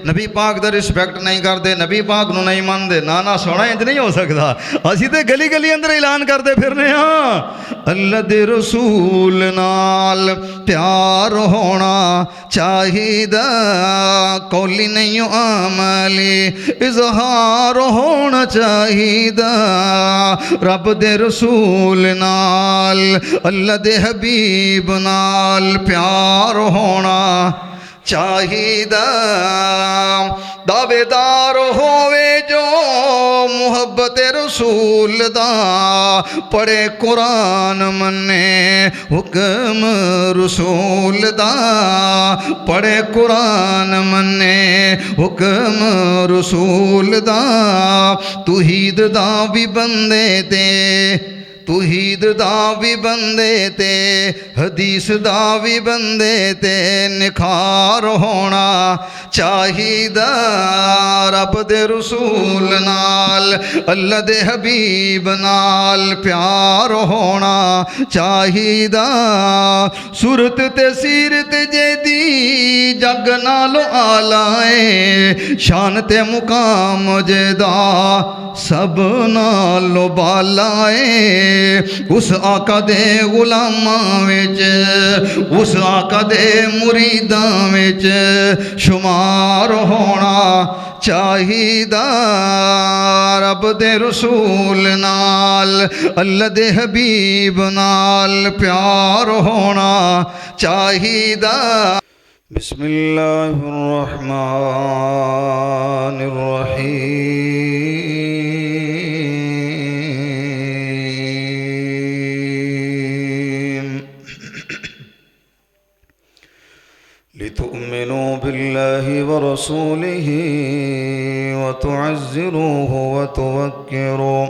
نبی پاک دا رسپیکٹ نہیں کرتے، نبی پاک نو نہیں مانتے، نہ سونا انج نہیں ہو سکتا۔ اسی تے گلی گلی اندر اعلان کرتے پھرنے ہاں، اللہ دے رسول نال پیار ہونا چاہیدا، قولی نہیں عملی اظہار ہونا چاہیدا، رب دے رسول نال اللہ دے حبیب نال پیار ہونا چاہیدا، دعوے دار ہووے جو محبت رسول دا، پڑھے قرآن منے حکم رسول دا، پڑھے قرآن منے حکم رسول دا، توحید دا بھی بندے تے، توحید دا بھی بندے تے، حدیث دا بھی بندے تے نکھار ہونا چاہیدا، رب دے رسول نال اللہ دے حبیب نال پیار ہونا چاہیدا، صورت تے سیرت جیدی جگ نالو آلائے، شان تے مقام جیدہ سب نالو بالائے، اس آقا دے غلاماں وچ، اس آقا دے مریداں وچ شمار ہونا چاہیدا، رب دے رسول نال اللہ دے حبیب نال پیار ہونا چاہیدا۔ بسم اللہ الرحمن الرحیم، لتؤمنوا بالله ورسوله وتعزروه وتوكروا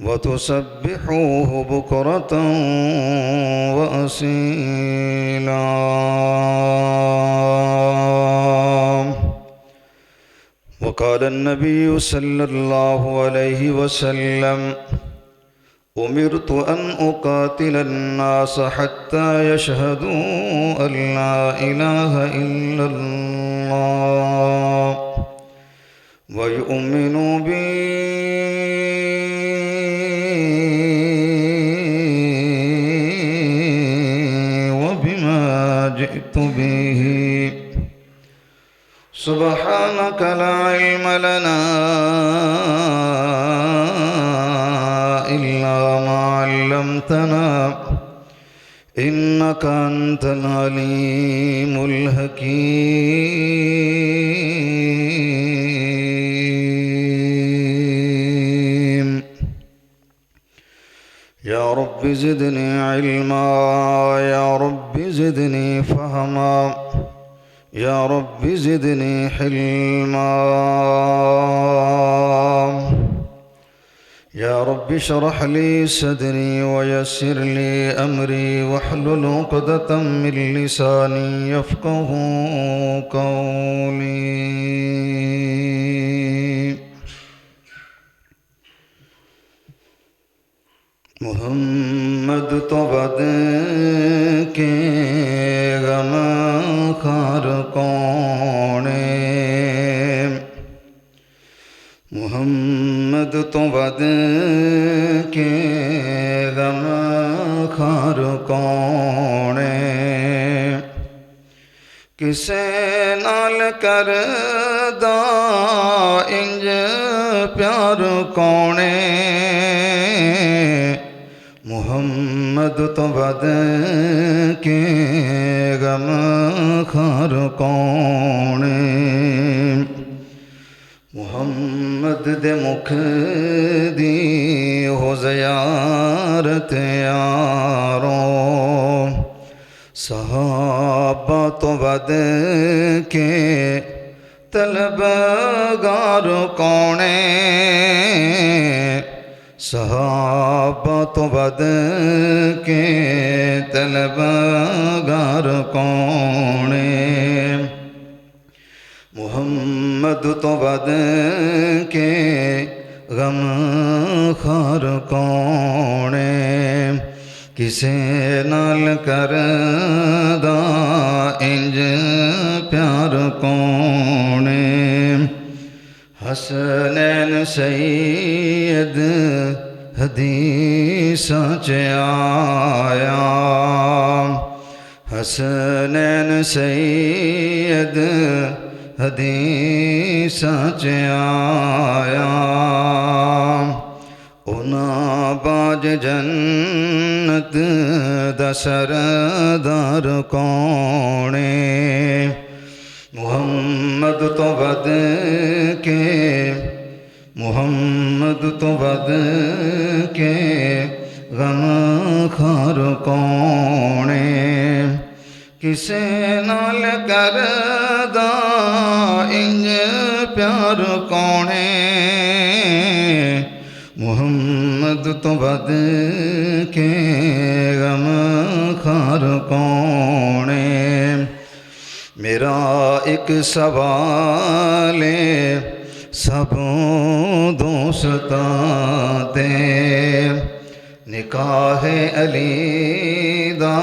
وتسبحوه بكرة وأصيلا، وقال النبي صلى الله عليه وسلم: أمرت أن أقاتل الناس حتى يشهدوا أن لا إله إلا الله ويؤمنوا بي وبما جئت به، سبحانك لا علم لنا إلا ما علمتنا إنك أنت العليم الحكيم، يا رب زدني علما، يا رب زدني فهما، يا رب زدني حلما، يا رب اشرح لي صدري ويسر لي أمري واحلل عقدة من لساني يفقه قولي۔ محمد تو بد کے غم خار کون، محمد تو بد کے غم خار کون، کسے نال کردا انج پیار کون، محمد تو بد کے غم خار کون، محمد دے مکھ دی ہو زیارت یاروں، صحابہ تو بد کے طلبگار کون، صحابہ تو بد کے طلبگار کون، محمد تو بد کے غم خار کون، کسے نال کردا انج پیار کونے حسنین سید حدیثاں چ آیا حسنین سید حدیثاں چ آیا اونا باج جنت دا سردار کونے محمد تو ود کے محمد تو ود کے غم خار کونے کسے نال کردا انج پیار کونے محمد تو ود کے غم خار کونے میرا ایک سوال سب دوستاں تے نکاح علی دا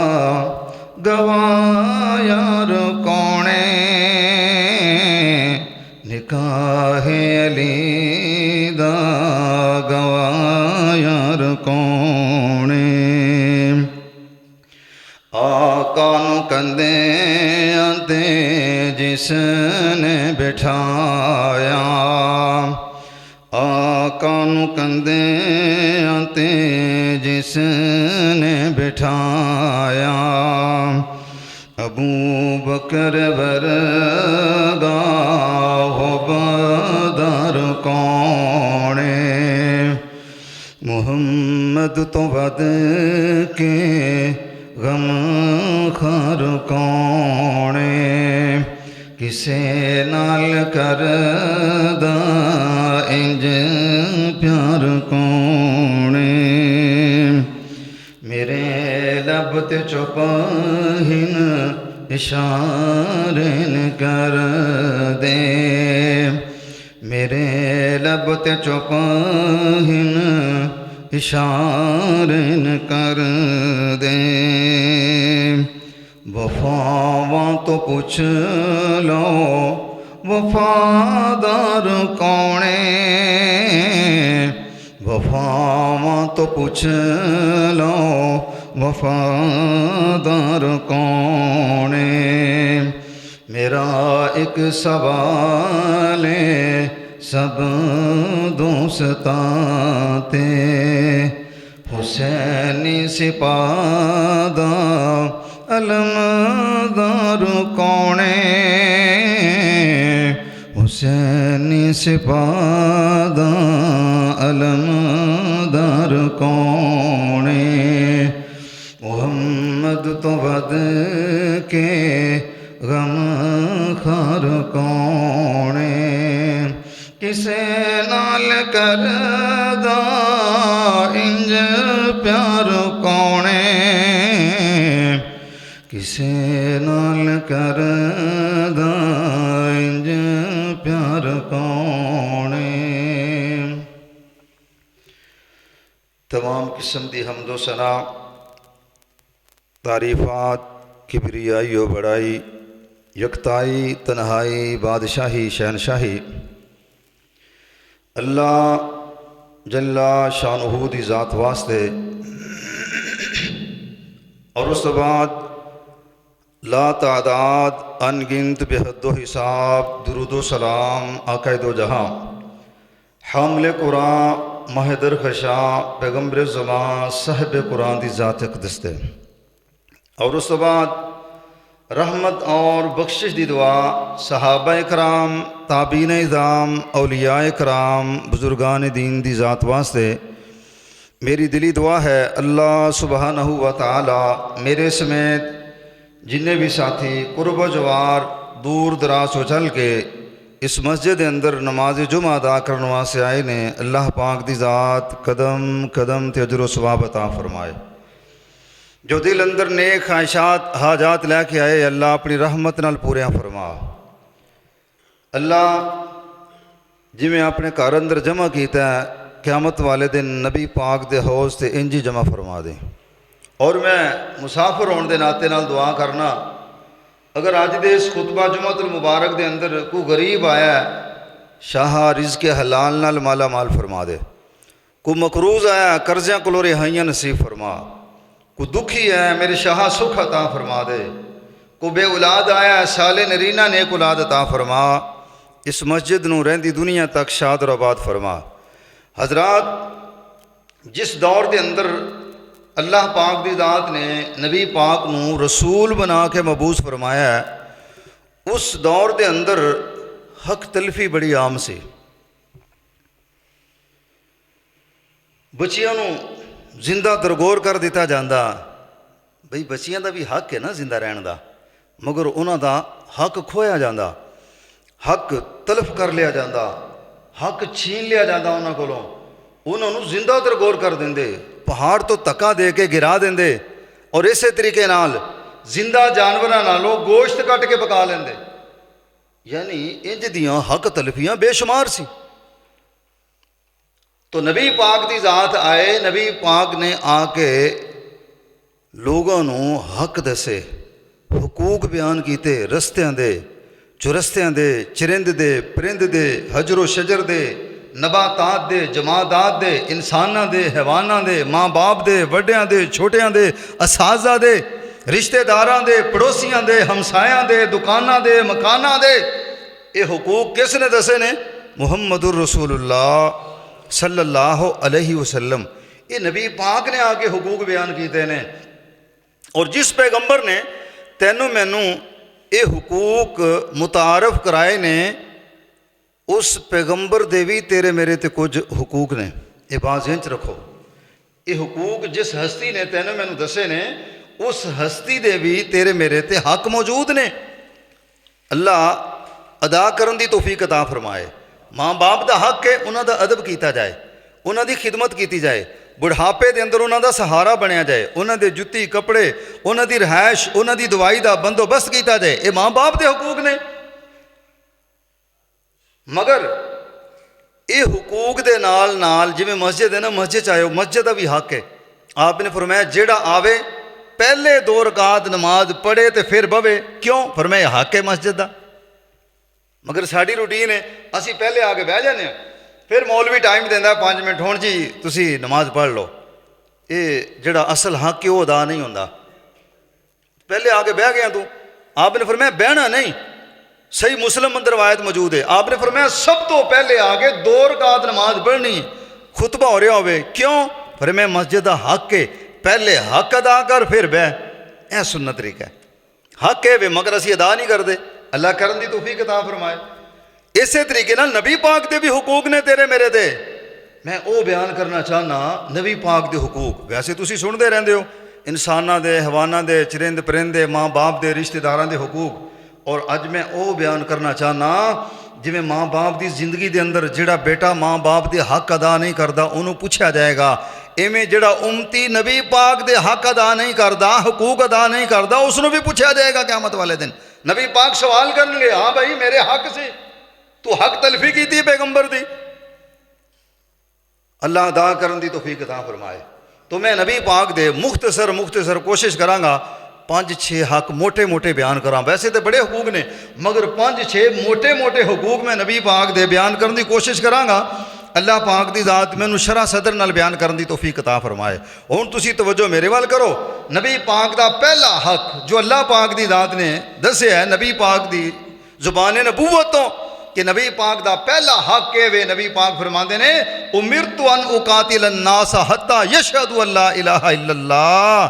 گواہ یار کونے نکاح علی دا گواہ یار کونے آقا نو کندے آتے جس نے بٹھایا آقا نو کندے آتے جس نے بٹھایا ابو بکر ورگا ہو بدر کونے محمد تو ود کے غم خار کونے کسے نال کردا انج پیار کونے میرے لب تے چپ ہن اشارے کر دے میرے لب تے چپ ہن اشارے کر دے وفاواں تو پوچھ لو وفادار کونے وفاواں تو پوچھ لو وفادار کونے میرا ایک سوال سب دوستاں تے حسینی سپادا علمدار کونے حسینی سپادا علمدار کونے محمد تو ود کے غم خار کونے کسے نال کردا انج پیار کونے کسے نال کردا انج پیار کونے تمام قسم دی حمد و ثنا تعریفات کبریائی و بڑائی یکتائی تنہائی بادشاہی شہنشاہی اللہ جل شانہ دی ذات واسطے اور اس بعد لا تعداد انگنت بے حد و حساب درود و سلام آقا دو جہاں حامل قرآن مہدر خشاں پیغمبر زمان صاحب قرآن دی ذات اقدس دے اور اس بعد رحمت اور بخشش دی دعا صحابہ کرام تابعین اعظام اولیاء کرام بزرگان دین دی ذات واسطے میری دلی دعا ہے اللہ سبحانہ و تعالی میرے سمیت جنہیں بھی ساتھی قرب و جوار دور دراز ہو چل کے اس مسجد اندر نماز جمعہ ادا کرنے واسطے آئے نے اللہ پاک دی ذات قدم قدم تے اجر و ثواب عطا فرمائے جو دل اندر نیک خواہشات حاجات لے کے آئے اللہ اپنی رحمت نال پوریا فرما اللہ جی میں اپنے گھر اندر جمع کیتا ہے قیامت والے دن نبی پاک دے حوض تے انجی جمع فرما دے اور میں مسافر ہونے دے ناطے نال دعا کرنا اگر اج دے اس خطبہ جمعۃ المبارک دے اندر کوئی غریب آیا ہے، شاہ رزق حلال نال مالا مال فرما دے، کوئی مقروض آیا قرضیاں کولوں رہائیاں نصیب فرما، کوئی دکھی ہے میرے شاہ سکھ عطا فرما دے، کوئی بے اولاد آیا سال نرینہ نیک اولاد عطا فرما، اس مسجد نو رہندی دنیا تک شاد اور آباد فرما۔ حضرات، جس دور دے اندر اللہ پاک دی ذات نے نبی پاک نو رسول بنا کے مبعوث فرمایا ہے، اس دور دے اندر حق تلفی بڑی عام سی۔ بچیاں نو زندہ درگور کر دیتا جاندہ، بھئی بچیاں دا بھی حق ہے نا زندہ رہن دا، مگر انہاں دا حق کھویا جاندہ، حق تلف کر لیا جاندہ، حق چھین لیا جاندہ انہاں کولوں، انہاں نو زندہ درگور کر دیندے، پہاڑ تو تکا دے کے گرا دیندے، اور اسی طریقے نال زندہ جانوراں نالوں گوشت کٹ کے پکا لیندے۔ یعنی انج دیاں حق تلفیاں بے شمار سی۔ تو نبی پاک دی ذات آئے، نبی پاک نے آ کے لوگوں نو حق دسے، حقوق بیان کیتے، رستیاں دے، چرستیاں دے، چرند دے، پرند دے، حجر و شجر دے، نباتات دے، جمادات دے، انساناں دے، حیواناں دے، ماں باپ دے، وڈیاں دے، چھوٹیاں دے، اساتذہ دے، رشتہ داراں دے، پڑوسیاں دے، ہمسایاں دے، دکاناں دے، مکاناں دے۔ یہ حقوق کس نے دسے نے؟ محمد الرسول اللہ صلی اللہ علیہ وسلم۔ یہ نبی پاک نے آ کے حقوق بیان کیتے نے، اور جس پیغمبر نے تینوں مینوں یہ حقوق متعارف کرائے نے، اس پیغمبر دے بھی تیرے میرے تے کچھ حقوق نے۔ یہ بات ذہن چ رکھو، یہ حقوق جس ہستی نے تینوں مینوں دسے نے، اس ہستی دے بھی تیرے میرے تے حق موجود نے۔ اللہ ادا کرن دی توفیق عطا فرمائے۔ ماں باپ دا حق ہے انہاں دا ادب کیتا جائے، انہاں دی خدمت کیتی جائے، بڑھاپے دے اندر انہاں دا سہارا بنیا جائے، انہاں دے جتی کپڑے، انہاں دی رہائش، انہاں دی دوائی دا بندوبست کیتا جائے۔ یہ ماں باپ دے حقوق نے۔ مگر یہ حقوق دے نال نال جویں مسجد ہے نا، مسجد چاہے مسجد دا بھی حق ہے۔ آپ نے فرمایا جیڑا آوے پہلے 2 رکعت نماز پڑھے تے پھر بوے، کیوں؟ فرمایا حق ہے مسجد دا۔ مگر ساڑی روٹین ہے اسی پہلے آگے بہ جانے ہیں، پھر مولوی ٹائم دینا 5 منٹ ہون جی تسی نماز پڑھ لو۔ یہ جڑا اصل حق ہے وہ ادا نہیں ہوتا۔ پہلے آگے بہ گیا تو آپ نے فرمایا بہنا نہیں، صحیح مسلم میں روایت موجود ہے، آپ نے فرمایا سب تو پہلے آگے 2 رکعت نماز پڑھنی، خطبہ ہو رہا ہوئے، کیوں؟ فرمایا مسجد دا حق ہے، پہلے حق ادا کر پھر بہ۔ اے سنت طریقہ ہے، حق ہے مگر اسی ادا نہیں کر دے۔ اللہ کرن دی توفیق عطا فرمائے۔ اسی طریقے نال نبی پاک دے بھی حقوق نے تیرے میرے دے۔ میں او بیان کرنا چاہنا نبی پاک دے حقوق، ویسے تسی سنتے رہندے ہو انساناں دے، حیواناں دے، چرند پرندے، ماں باپ دے، رشتہ داراں دے حقوق، اور اج میں او بیان کرنا چاہنا جویں ماں باپ دی زندگی دے اندر جڑا بیٹا ماں باپ دے حق ادا نہیں کردا انہوں پوچھا جائے گا، ایویں جڑا امتی نبی پاک دے حق ادا نہیں کردا، حقوق ادا نہیں کردا، اس نو بھی پوچھا جائے گا قیامت والے دن۔ نبی پاک سوال کرن گے، ہاں بھائی میرے حق سے تو حق تلفی کی تھی پیغمبر دی۔ اللہ ادا کرن دی توفیق عطا فرمائے۔ تو میں نبی پاک دے مختصر کوشش کراں گا 5-6 حق موٹے موٹے بیان کراں، ویسے تو بڑے حقوق نے مگر 5-6 موٹے حقوق میں نبی پاک دے بیان کرن دی کوشش کراں گا۔ اللہ پاک دی ذات مینوں شرح صدر نال بیان کرن دی توفیق عطا فرمائے۔ ہن تسی توجہ میرے وال کرو۔ نبی پاک دا پہلا حق جو اللہ پاک دی ذات نے دسیا ہے نبی پاک دی زبان نبوت تو، کہ نبی پاک دا پہلا حق ہے وے نبی پاک فرماندے نے امرت ان اقاتل الناس حتی یشہدوا ان لا الہ الا اللہ۔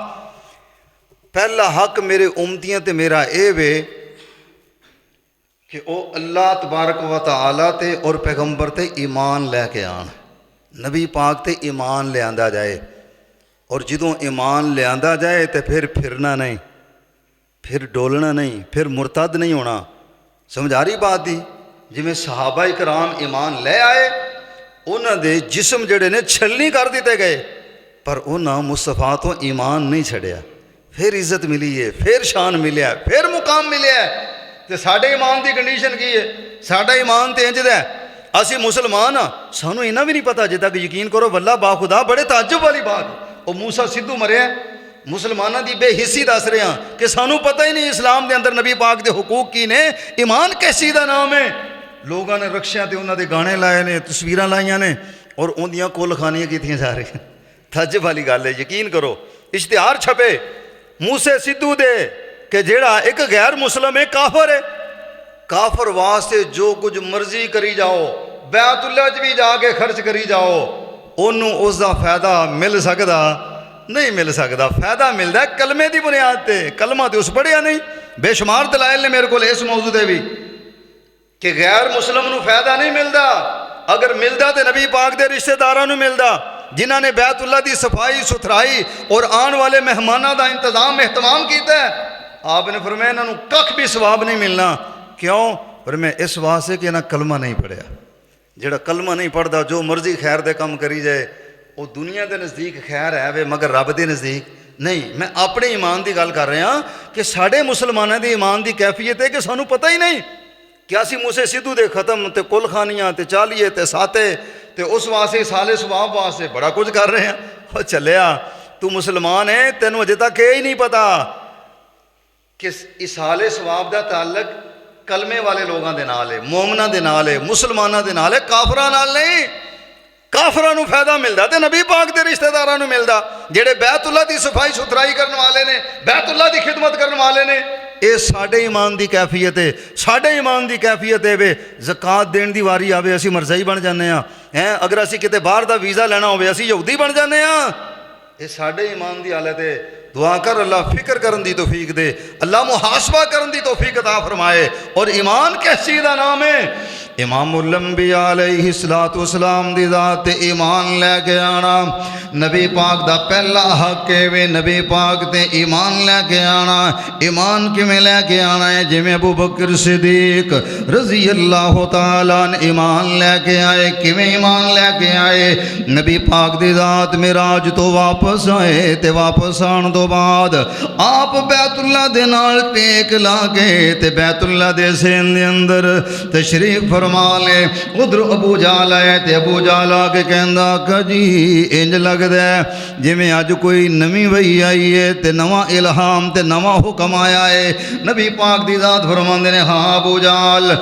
پہلا حق میرے امتیاں تے میرا اے وے کہ او اللہ تبارک و تعالی تے اور پیغمبر تے ایمان لے کے آن، نبی پاک تے ایمان لے آندا جائے، اور جدوں ایمان لے آندا جائے تے پھر پھرنا نہیں، پھر ڈولنا نہیں، پھر مرتد نہیں ہونا۔ سمجھ آ رہی بات دی؟ جویں صحابہ کرام ایمان لے آئے، انہاں دے جسم جڑے نے چھلنی کر دیتے گئے، پر انہاں مصطفیٰ تو ایمان نہیں چھڑیا، پھر عزت ملی ہے، پھر شان ملیا ہے، پھر مقام ملیا ہے۔ تے ساڈے ایمان دی کنڈیشن کی ہے؟ ساڈا ایمان تے انج دا ہے، اسی مسلمان ہاں، سانوں انہاں بھی نہیں پتہ جے تک یقین کرو واللہ با خدا، بڑے تعجب والی بات ہے۔ او موسیٰ سدھو مریا مسلمانوں دی بے حسی دس رہے ہیں کہ سانو پتہ ہی نہیں اسلام دے اندر نبی پاک دے حقوق کی نے، ایمان کیسی دا نام ہے۔ لوگوں نے رکشیاں تے انہاں دے گانے لائے نے، تصویراں لائیاں نے اور اندیاں کل خانیاں کیتیاں جا رہی ہیں۔ تعجب والی گل ہے، یقین کرو اشتہار چھپے موسے سدھو دے کہ جیڑا ایک غیر مسلم ہے کافر ہے، کافر واسطے جو کچھ مرضی کری جاؤ، بیت اللہ چ بھی جا کے خرچ کری جاؤ، انہوں اس دا فائدہ مل سکتا نہیں مل سکتا۔ فائدہ ملتا ہے کلمے دی بنیاد تے، کلمہ تے اس پڑھیا نہیں۔ بے شمار دلائل نے میرے کو اس موضوع دے بھی کہ غیر مسلم نو فائدہ نہیں ملتا، اگر ملتا تے نبی پاک دے رشتہ داراں نو ملتا جنہاں نے بیت اللہ دی صفائی ستھرائی اور آن والے مہمانوں دا انتظام اہتمام کیتا ہے۔ آپ نے فرمایا انہاں نو ککھ بھی ثواب نہیں ملنا۔ کیوں؟ فرمایا اس واسطے کہ انہاں کلمہ نہیں پڑھیا۔ جڑا کلمہ نہیں پڑھدا جو مرضی خیر دے کم کری جائے، وہ دنیا دے نزدیک خیر ہے وے مگر رب دے نزدیک نہیں۔ میں اپنے ایمان دی گل کر رہا ہاں کہ ساڈے مسلمانوں دی ایمان دی کیفیت ہے کہ سانو پتہ ہی نہیں کہ اسی موسے سدھو دے ختم تے کل خانیاں تے چالیے تے ساتے تے اس واسطے سالے ثواب واسطے بڑا کچھ کر رہے ہیں۔ وہ چلیا تو مسلمان ہے، تینوں اجے تک یہ ہی نہیں پتا کہ اسالے ثواب دا تعلق کلمے والے لوگاں دے نال ہے، مومناں دے نال ہے، مسلماناں دے نال ہے، کافراں نال نہیں۔ کافراں نو فائدہ ملدا تے نبی پاک دے رشتہ داراں نو ملدا جڑے بیت اللہ دی صفائی ستھرائی کرن والے نے، بیت اللہ دی خدمت کرن والے نے۔ اے ساڈے ایمان دی کیفیت ہے، ساڈے ایمان دی کیفیت ہے وے زکات دین دی واری آوے اسی مرزائی بن جانے ہاں، اگر اسی کتے باہر دا ویزا لینا ہوے اسی یہودی بن جانے ہاں۔ اے ساڈے ایمان دی حالت ہے۔ دعا کر اللہ فکر کرن دی توفیق دے، اللہ محاسبہ کرن دی توفیق عطا فرمائے۔ اور ایمان کس چیز دا نام ہے؟ امام الانبیاء علیہ الصلوۃ والسلام دی ذات تے ایمان لے کے آنا نبی پاک دا پہلا حق ہے وے، نبی پاک تے ایمان لے کے آنا۔ ایمان کیویں لے کے آنا ہے؟ جویں ابو بکر صدیق رضی اللہ تعالیٰ عنہ ایمان لے کے آئے۔ کیویں ایمان لے کے آئے؟ نبی پاک دی ذات معراج تو واپس آئے تے واپس آن تو بعد آپ بیت اللہ دے نال ٹیک لا کے تے بیت اللہ دے سین دے اندر تشریف فرما لے۔ ادھر ابو جہل آئے تے ابو جہل آ کے کہندا کہ جی انج لگدا ہے جویں اج کوئی نویں وحی آئی ہے تے نواں الہام تے نواں حکم آیا ہے۔ نبی پاک دی ذات فرماندے نے ہاں ابو جہل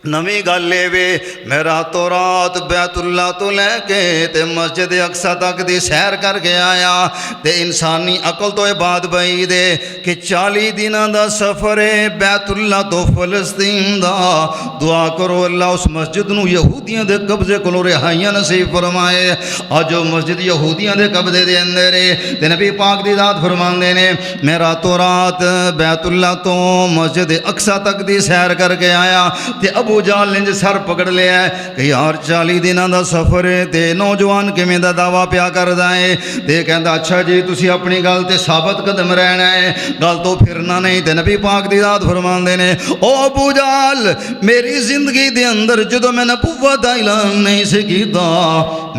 نویں گل لے وے، میں راتوں رات بیت اللہ تو لے کے تے مسجد اقصی تک دی سیر کر کے آیا تے انسانی عقل تو یہ بات بعید ہے کہ 40 دنوں دا سفر ہے بیت اللہ تو فلسطین دا۔ دعا کرو اللہ اس مسجد نو یہودیاں دے قبضے کولوں رہائیاں نصیب فرمائے۔ اج وہ مسجد یہودیاں دے قبضے دے اندر ہے تے نبی پاک دی ذات فرماندے نے میں راتوں رات بیت اللہ تو مسجد اقصی تک دی سیر کر کے آیا تے ابو جہل نے سر پکڑ لیا ہے کہ یار 40 دنوں دا سفر ہے تے نوجوان کیویں دا دعویٰ پیا کردا ہے تے کہندا اچھا جی تسی اپنی گل تے ثابت قدم رہنا ہے، گل تو پھرنا نہیں۔ تے نبی پاک دی ذات فرماندے نے او ابو جہل میری زندگی دے اندر جدوں میں نبوت دا اعلان نہیں سی کیتا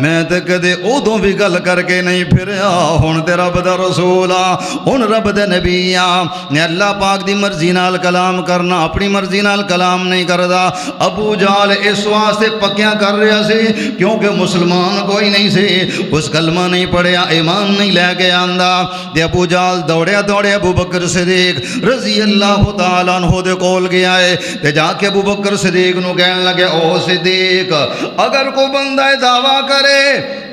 میں تے کدے ادوں بھی گل کر کے نہیں پھریا، ہن تے رب دا رسول آ، ہن رب دے نبی آ، میں اللہ پاک دی مرضی نال کلام کرنا، اپنی مرضی نال کلام نہیں کردا۔ ابو جہل اس واسطے پکیاں کر رہا سی کیونکہ مسلمان کوئی نہیں سی، اس کلمہ نہیں پڑھیا، ایمان نہیں لے کے آندا۔ تے ابو جہل دوڑیا دوڑیا ابو بکر صدیق رضی اللہ تعالیٰ عنہ دے کول گیا ہے تے جا کے ابو بکر صدیق نو کہن لگے او صدیق اگر کوئی بندہ دعویٰ کرے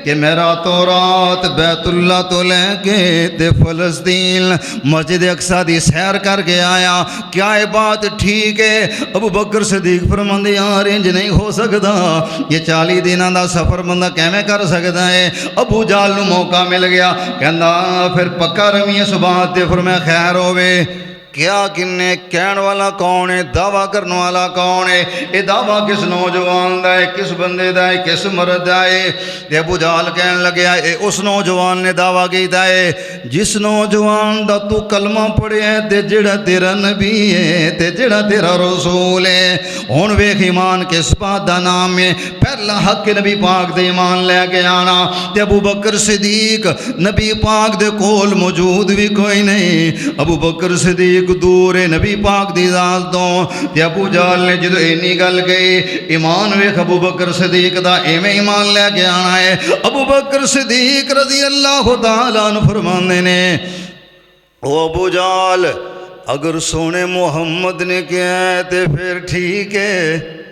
کہ میں راتوں رات بیت اللہ تو لے کے تے فلسطین مسجد اقصی دی سیر کر کے آیا، کیا یہ بات ٹھیک ہے؟ ابو بکر صدیق فرماندے یار انج نہیں ہو سکتا، یہ 40 دنوں دا سفر بندہ کیویں کر سکتا ہے؟ ابو جہل نو موقع مل گیا، کہندا پھر پکا روی اس بات تے، فرمایا خیر ہوے کیا کنے کہن والا کون ہے، دعویٰ کرنے والا کون ہے؟ یہ دعویٰ کس نوجوان دا ہے، کس بندے دا ہے، کس مرد دا ہے؟ تے ابو جہل کہن لگیا اے اس نوجوان نے دعویٰ کیتا ہے جس نوجوان دا تو کلمہ پڑھیا ہے تے جڑا تیرا نبی ہے تے جڑا تیرا رسول ہے۔ ہن ویکھ ایمان کس بات دا نام ہے؟ پہلا حق نبی پاک دے ایمان لے کے آنا تے ابو بکر صدیق نبی پاک دے کول موجود بھی کوئی نہیں ابو بکر صدیق دور ہے نبی پاک دی ذات تو تے ابو جہل نے جدو اینی گل گئی ایمان ویکھ ابو بکر صدیق دا ایویں ایمان لے کے آنا ہے ابو بکر صدیق رضی اللہ تعالیٰ عنہ فرماندے نے او ابو جہل اگر سونے محمد نے کیا ہے تے پھر ٹھیک ہے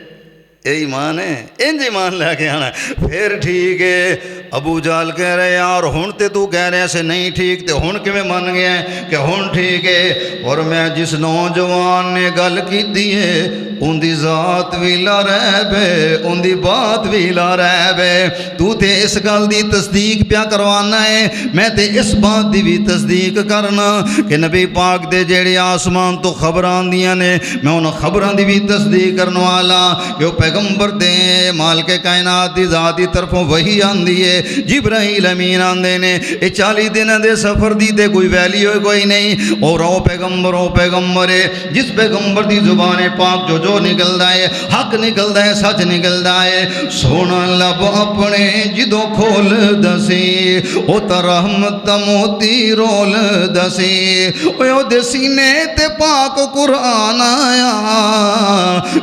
یہ ایمان ہے انج ایمان لے کے آنا پھر ٹھیک ہے ابو جہل کہہ رہے یار ہن تے تو کہہ رہے سے نہیں ٹھیک تے ہن کیویں من گیا ہے کہ ہن ٹھیک ہے اور میں جس نوجوان نے گل کیتی ہے ان دی ذات بھی لا رہب ہے ان دی بات بھی لا رہب ہے تو تے اس گل دی تصدیق پیا کروانا ہے میں تے اس بات دی بھی تصدیق کرنا کہ نبی پاک دے جیڑے آسمان تو خبراں آندیاں نے میں ان خبراں دی بھی تصدیق کرنے والا کہ وہ پیغمبر دے مالک کائنات دی ذات دی طرفوں وہی آندی ہے جبرائیل امین آندے نے یہ 40 دن دے سفر دی تے کوئی ویلی ہوئے کوئی نہیں اور او پیغمبر ہے جس پیغمبر دی زبان پاک جو نکلدا ہے حق نکلدا ہے سچ نکلدا ہے سونا لب اپنے جدو کھول دسی او تے رحمت موتی رول دسی او دے سینے تے پاک قرآن آیا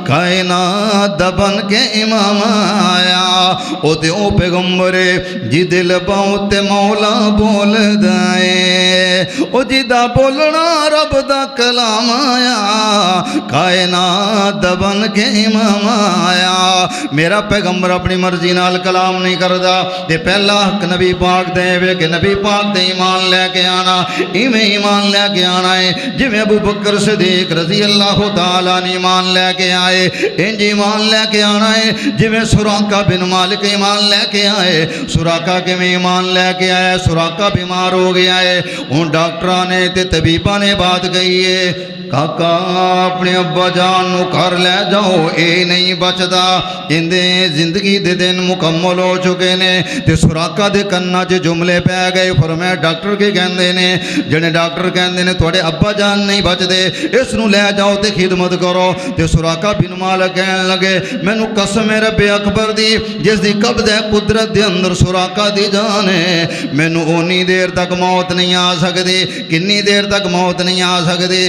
کائنات بن کے امام آیا او تے او پیغمبر جی دل باؤں تے مولا بول دائے او جی دا بولنا رب دا کلام آیا کائنات بن کے امام آیا میرا پیغمبر اپنی مرضی نال کلام نہیں کردا تے پہلا حق نبی پاک دے وے کہ نبی پاک دے ایمان لے کے آنا ایویں ایمان لے کے آنا ہے جویں ابو بکر صدیق رضی اللہ تعالیٰ نے ایمان لے کے آئے انج ایمان لے کے آنا ہے جویں سراقہ بن مالک ایمان لے کے آئے سراقہ کے میں ایمان لے کے آئے سراقہ بیمار ہو گیا ہے ان ڈاکٹران نے تے طبیبہ نے بات کہی ہے کاکا اپنے ابا جان نو گھر لے جاؤ اے نہیں بچدا اندے زندگی دے دن مکمل ہو چکے نے تے سراقہ دے کناں چ جملے پہ گئے فرمایا ڈاکٹر کے کہندے نے جنے ڈاکٹر کہندے نے تواڈے ابا جان نہیں بچدے اس نو لے جاؤ تے خدمت کرو تے سراقہ بن مالک کہن لگے مینوں قسم ہے رب اکبر دی جس دی قبض ہے قدرت دے اندر سراقہ دی جان ہے مینوں اونی دیر تک موت نہیں آ سکدی کنی دیر تک موت نہیں آ سکدی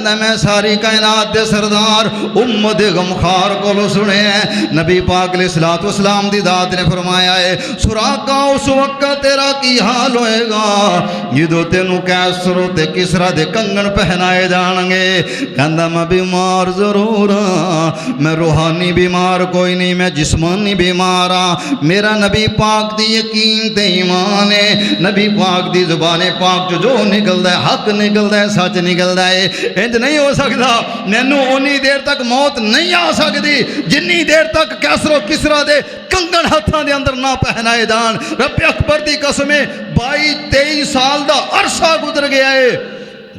میں ساری کائنات دے سردار امت غمخار کو سنے ہیں نبی پاک علیہ الصلوۃ والسلام دی ذات نے فرمایا ہے سراقہ اس وقت تیرا کی حال ہوئے گا جدو تینوں کیسر تے کسرا دے کنگن پہنائے جان گے کہندا میں بیمار ضرور ہاں میں روحانی بیمار کوئی نہیں میں جسمانی بیمار ہاں میرا نبی پاک دی یقین تے ایمان ہے نبی پاک دی زبان پاک جو نکلدا ہے حق نکلدا ہے سچ نکلدا ہے انج نہیں ہو سکتا مینوں اونی دیر تک موت نہیں آ سکتی جنی دیر تک کیسر و کسرا دے کنگن ہتھاں دے اندر نہ پہنائے جان رب اکبر دی قسم 22-23 سال دا عرصہ گزر گیا ہے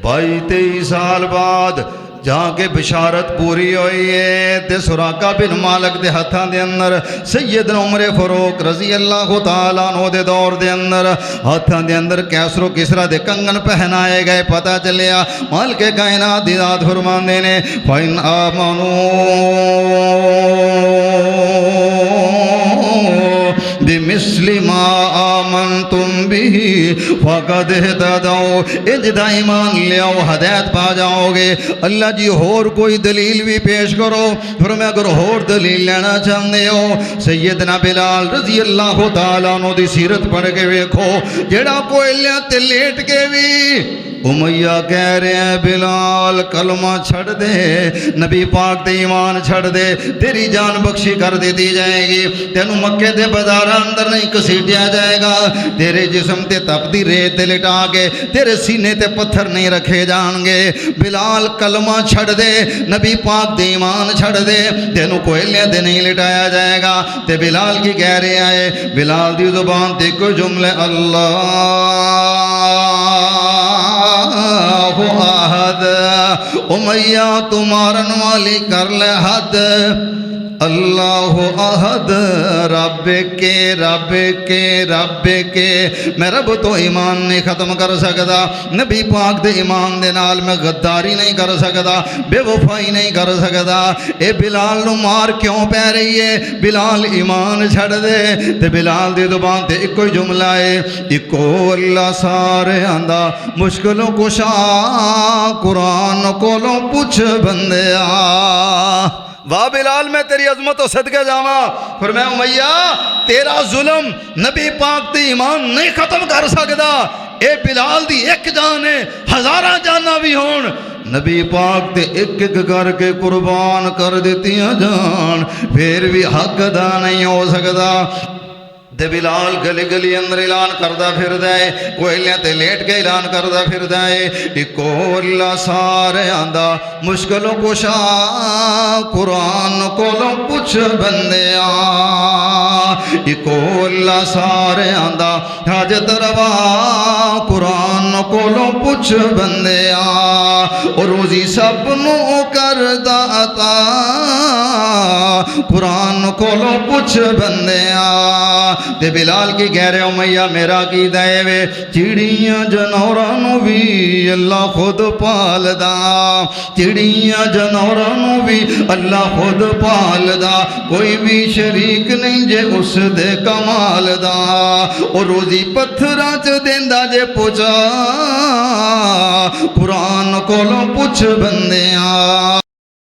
22-23 سال بعد جا کے بشارت پوری ہوئی ہے تے سراقہ بن مالک دے ہتھاں دے اندر سیدنا عمر فاروق رضی اللہ تعالیٰ عنہ دے دور دے اندر ہتھاں دے اندر کیسر و کسرا دے کنگن پہنائے گئے پتہ چلیا مالک کائنات دی ذات فرماندے نے فَإِنْ آمَنُوا بِمِثْلِ مَا آمَنْتُمْ بِهِ فَقَدْ اهْتَدَوْا انج دا ایمان لیاؤ ہدایت پا جاؤ گے اللہ جی اور کوئی دلیل بھی پیش کرو فرمایا اگر اور دلیل لینا چاہتے ہو سیدنا بلال رضی اللہ تعالیٰ عنہ دی سیرت پڑھ کے ویکھو جڑا کوئلے تے لیٹ کے بھی امیہ کہہ رہے ہیں بلال کلمہ چھڑ دے نبی پاک تے ایمان چھڑ دے تیری جان بخشی کر دیتی جائے گی تینوں مکے دے بازار اندر نہیں کسیٹیا جائے گا تیرے جسم تے تپتی ریت تے لٹا کے تیرے سینے تے پتھر نہیں رکھے جان گے بلال کلمہ چھڑ دے نبی پاک تے ایمان چھڑ دے تینوں کوئلے تے نہیں لٹایا جائے گا تے بلال کی کہہ رہے آئے بلال دی زبان تے کوئی جملے اللہ احد امیہ تمہارن والی کر لے حد اللہ احد رب کے میں رب تو ایمان نہیں ختم کر سکتا، نبی پاک دے ایمان دے نال میں غداری نہیں کر سکتا، بے وفائی نہیں کر سکتا۔ اے بلال نو مار کیوں پہ رہی ہے؟ بلال ایمان چھڑ دے تے بلال دی زبان تے ایک کوئی جملہ ہے، ایکو اللہ سارے آندا مشکلوں کشا قرآن کولوں پوچھ بندیا۔ واہ بلال میں تیری عظمت و صدقے جاواں، فرمایا امیہ تیرا ظلم نبی پاک دی ایمان نہیں ختم کر سکدا۔ اے بلال دی ایک جان ہے، ہزاراں جاناں بھی ہون، نبی پاک تے ایک ایک کر کے قربان کر دیتیاں جان، پھر بھی حق ادا نہیں ہو سکدا۔ تے بلال گلی گلی اندر اعلان کردہ پھر دے، کوئلیاں تے لیٹ کے اعلان کردہ پھر دے، ایکو اللہ سارے آندہ مشکلوں کشا قرآن کولوں پوچھ بندیاں، ایکو اللہ سارے آندہ حاجت روا قرآن کولوں پوچھ بندیاں، اور روزی سب نو کردہ عطا قرآن کولوں پوچھ بندیاں۔ تے بلال کی کہہ رہے امیہ میرا کی دے وے، چڑیاں جنوراں بھی اللہ خود پالدا، چڑیاں جنوراں بھی اللہ خود پالدا، کوئی بھی شریک نہیں جے اس دے کمال دا، اور روزی پتھراں چ دیندا جے پوچھا قرآن کولوں پوچھ بندیاں۔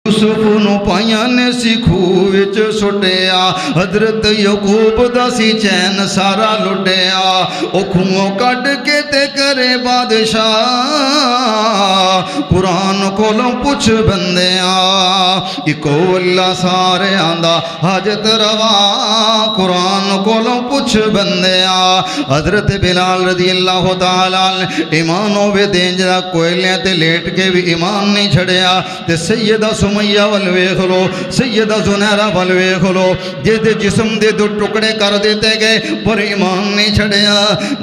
یوسف نو پائیاں نے سی کھوہ وچ سٹیا، حضرت یعقوب دا سی چین سارا لٹیا، او کھوہوں کڈ کے تے کرے بادشاہ قرآن کولوں پوچھ بندیاں، ایکو اللہ سارے آندا حاجت روا قرآن کولوں پوچھ بندیاں۔ حضرت بلال رضی اللہ تعالیٰ ایمان ہوئے دینجا کوئلیاں تے لیٹ کے بھی ایمان نہیں چھڑیا، تے سیدہ سمیہ والویخ لو، سیدہ زنیرہ والویخ لو، جس دے جسم دے دو ٹکڑے کر دیتے گئے پر ایمان نہیں چھڑیا،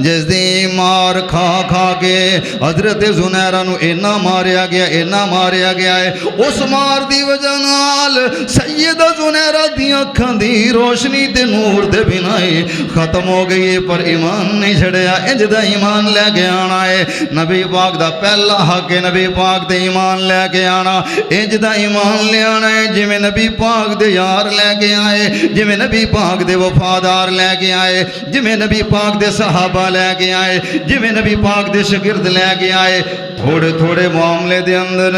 جس دے مار کھا کھا کے حضرت زنیرہ نو اینا ماریا گیا ہے، اس مار دی وجہ نال سیدہ زنیرہ دی اکھاں دی روشنی تے نور دے بنائی ختم ہو گئی ہے، پر ایمان نہیں چھڑیا۔ انج دا ایمان لے کے آنا ہے، نبی پاک دا پہلا حق ہے نبی پاک دے ایمان لے کے آنا، انج دا ایمان لے آنا ہے جویں نبی پاک دے یار لے کے آئے، جویں نبی پاک دے وفادار لے کے آئے، جویں نبی پاک دے صحابہ لے کے آئے، جویں نبی پاک دے شاگرد لے کے آئے۔ تھوڑے تھوڑے معاملے دے اندر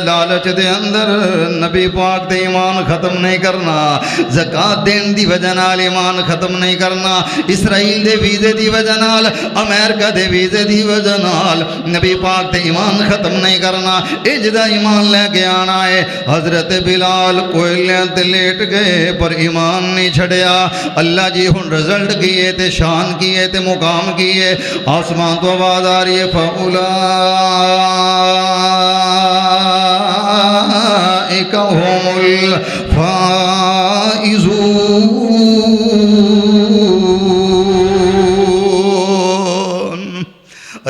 لالچ دے اندر نبی پاک دے ایمان ختم نہیں کرنا، زکاة دین دی وجہ نال ایمان ختم نہیں کرنا، اسرائیل دے ویزے دی وجہ نال، امریکہ دے ویزے دی وجہ نال نبی پاک دے ایمان ختم نہیں کرنا، اجدا ایمان لے کے آنا ہے۔ حضرت بلال کوئلیاں تے لیٹ گئے پر ایمان نہیں چھڑیا۔ اللہ جی ہن رزلٹ کیے تے شان کیے تے مقام کیے، آسمان تو آواز آ رہی ہے فَأُولَئِكَ هُمُ الْفَائِزُونَ۔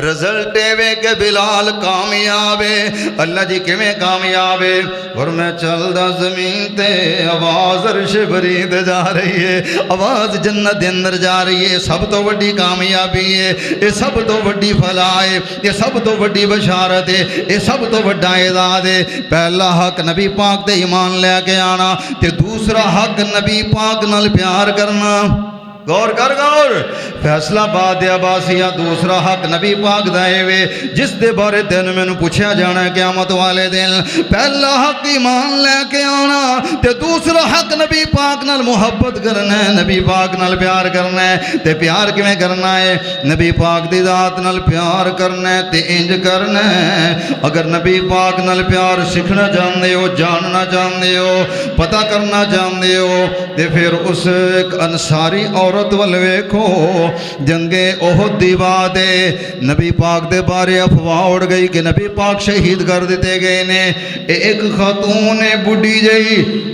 رزلٹ وے کہ بلال کامیاب ہے۔ اللہ جی کیویں کامیاب ہے؟ اور میں چلدا زمین تے آواز عرش برید جا رہی ہے، آواز جنت دے اندر جا رہی ہے۔ سب تو بڑی کامیابی ہے، یہ سب تو بڑی فلاح ہے، یہ سب تو بڑی بشارت ہے، یہ سب تو بڑا اعزاز ہے۔ پہلا حق نبی پاک تے ایمان لے کے آنا، تے دوسرا حق نبی پاک نال پیار کرنا۔ غور کر غور، فیصلہ باد عباسیہ دوسرا حق نبی پاک دائے وے جس دے بارے دن میں نو پوچھا جانا ہے قیامت والے دن۔ پہلا حق ایمان لے کے آنا، تے دوسرا حق نبی پاک نال محبت کرنا ہے، نبی پاک نال پیار کرنا ہے۔ تے پیار کیویں کرنا ہے؟ نبی پاک دی ذات نال پیار کرنا ہے تے انج کرنا ہے، اگر نبی پاک نال پیار سیکھنا چاہندے ہو، جاننا چاہندے ہو، پتہ کرنا چاہندے ہو، تے پھر اس ایک انصاری عورت والویکھو جنگ احد دی بات ہے، نبی پاک دے بارے افواہ اڑ گئی کہ نبی پاک شہید کر دیتے گئے نے۔ ایک خاتون بڈھی جئی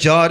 4